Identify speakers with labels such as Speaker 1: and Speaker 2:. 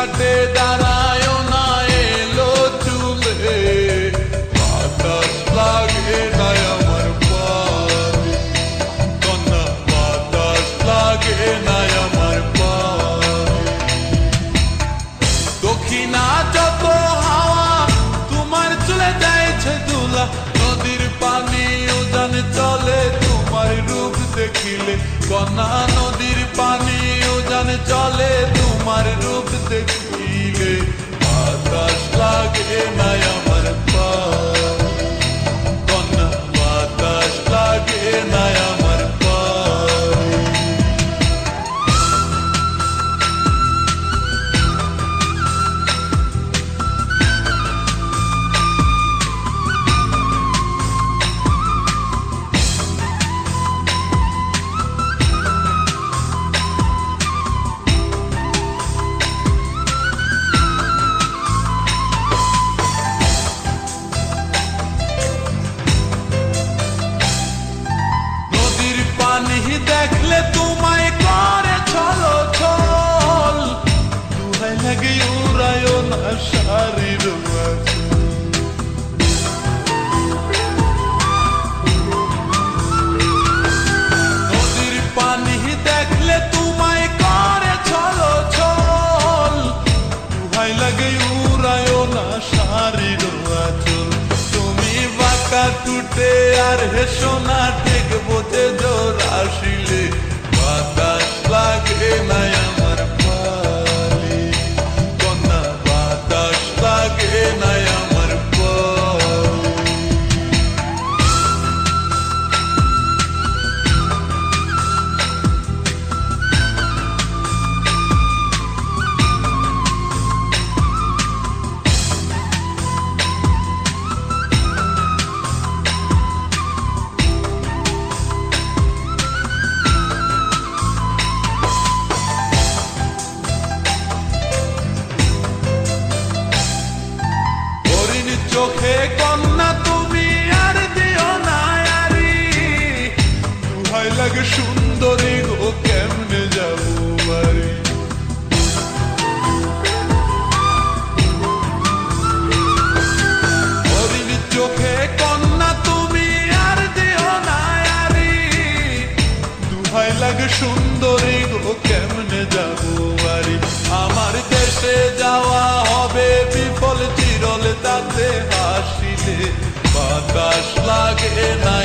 Speaker 1: ঘাটে দাঁড়ায় না এলো চুলে, বাতাস লাগে না আমার পায়ে, কন্যা বাতাস লাগে না আমার পায়ে। দক্ষিণা যত হাওয়া তোমার চলে যাইছে দুলা, নদীর পানি উজান চলে তোমার রূপ দেখিলে, কন্যা নদীর পানি উজান চলে তোমার রূপ দেখিলে, বাতাস লাগে না আমার পায়ে, কন্যা বাতাস লাগে না আমার পায়ে। দেখলে তোমায় করে ছলো ছল, দুহাই লাগে উড়ায় না শাড়ির নদীর পানি দেখলে তোমায় করে ছলো ছল, দুহাই লাগে উড়ায় না শাড়ির আঁচল। তুমি বাঁকা টুটে আর হেসো না ঠিক বোঝে জোর আসিলে, বাতাস লাগে না আমার পায়ে, কন্যা বাতাস লাগে না আমার পায়ে। চোখে কন্যা তুমি আর দিও না আরি, দুহাই লাগে সুন্দরী গো কেমনে যাবো বাড়ি। হরিণ চোখে কন্যা তুমি আর দিও না আরি, দুহাই লাগে সুন্দরী গো কেমনে যাবো বাড়ি। আমার দেশে যাওয়া হবে বিফল চিরলে, তাতে হাসিলে বাতাস লাগে না